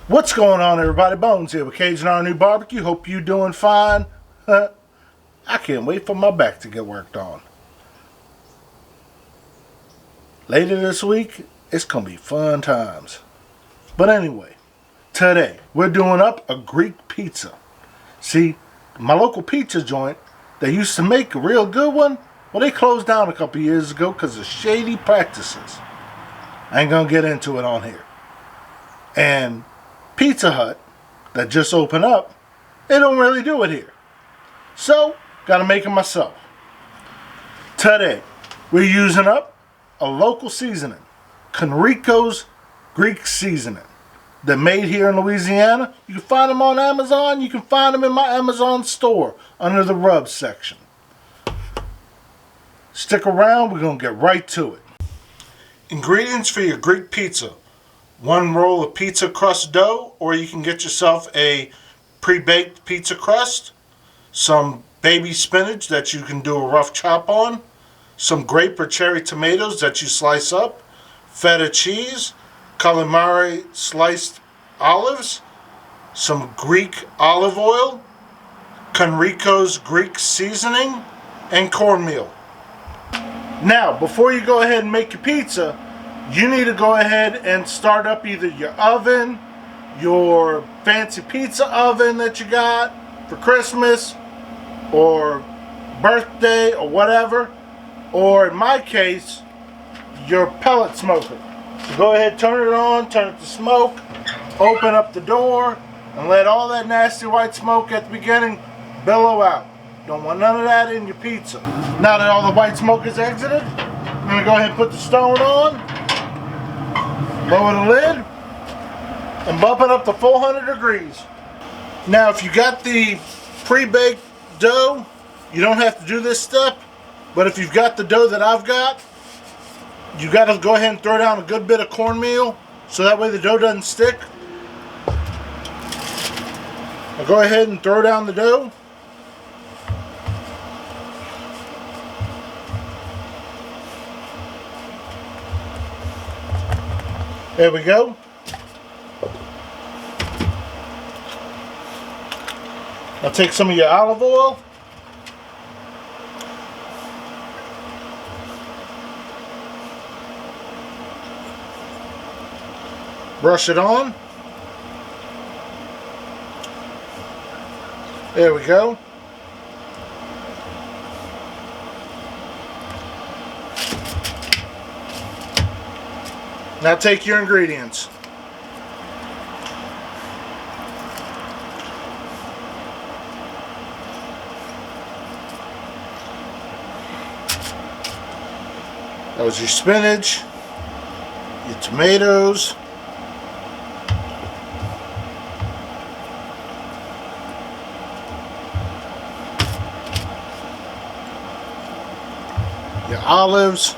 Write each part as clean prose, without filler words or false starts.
What's going on, everybody? Bones here with CAJUNRNEWBBQ. Hope you doing fine. I can't wait for my back to get worked on. Later this week, it's going to be fun times. But anyway, today we're doing up a Greek pizza. See, my local pizza joint, they used to make a real good one. Well, they closed down a couple years ago because of shady practices. I ain't going to get into it on here. And Pizza Hut, that just opened up, they don't really do it here. So, got to make it myself. Today, we're using up a local seasoning, Conrico's Greek seasoning. They're made here in Louisiana. You can find them on Amazon. You can find them in my Amazon store under the rubs section. Stick around. We're going to get right to it. Ingredients for your Greek pizza. 1 roll of pizza crust dough, or you can get yourself a pre-baked pizza crust. Some baby spinach that you can do a rough chop on. Some grape or cherry tomatoes that you slice up. Feta cheese. Calamari sliced olives. Some Greek olive oil. Conrico's Greek seasoning. And cornmeal. Now, before you go ahead and make your pizza, you need to go ahead and start up either your oven, your fancy pizza oven that you got for Christmas or birthday or whatever, or in my case, your pellet smoker. So go ahead, turn it on, turn it to smoke, open up the door, and let all that nasty white smoke at the beginning billow out. Don't want none of that in your pizza. Now that all the white smoke is exited, I'm going to go ahead and put the stone on. Lower the lid and bump it up to 400 degrees. Now, if you got the pre-baked dough, you don't have to do this step. But if you've got the dough that I've got, you got to go ahead and throw down a good bit of cornmeal so that way the dough doesn't stick. Now go ahead and throw down the dough. There we go. Now take some of your olive oil. Brush it on. There we go. Now take your ingredients. That was your spinach, your tomatoes, your olives,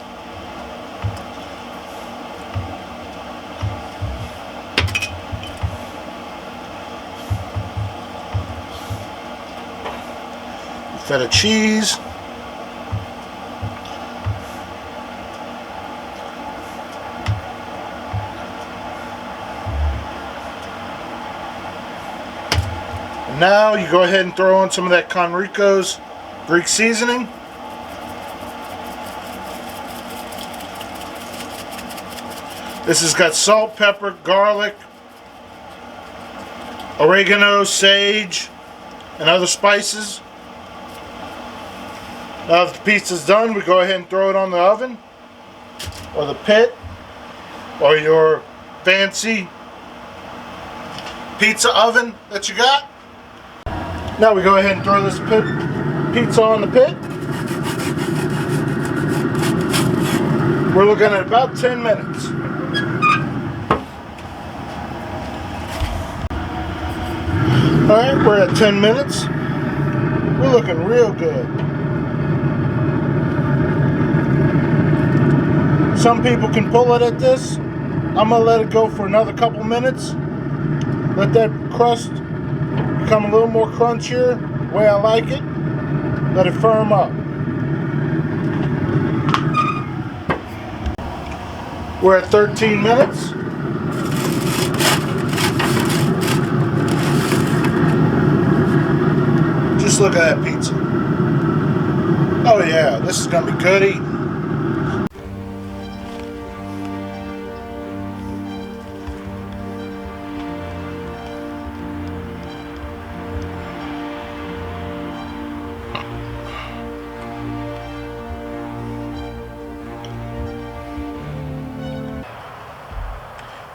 feta cheese, and now you go ahead and throw on some of that Conrico's Greek seasoning. This has got salt, pepper, garlic, oregano, sage, and other spices. Now if the pizza's done, we go ahead and throw it on the oven or the pit or your fancy pizza oven that you got. Now we go ahead and throw this pizza on the pit. We're looking at about 10 minutes. Alright, we're at 10 minutes. We're looking real good. Some people can pull it at this. I'm going to let it go for another couple minutes. Let that crust become a little more crunchier, the way I like it. Let it firm up. We're at 13 minutes. Let's look at that pizza. Oh yeah, this is going to be good eating.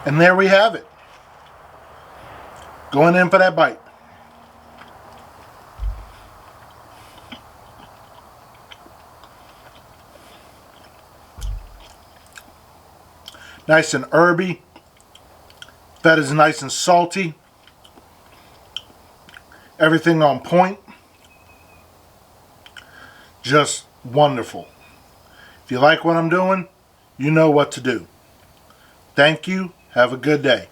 And there we have it. Going in for that bite. Nice and herby. Feta's nice and salty. Everything on point. Just wonderful. If you like what I'm doing, you know what to do. Thank you. Have a good day.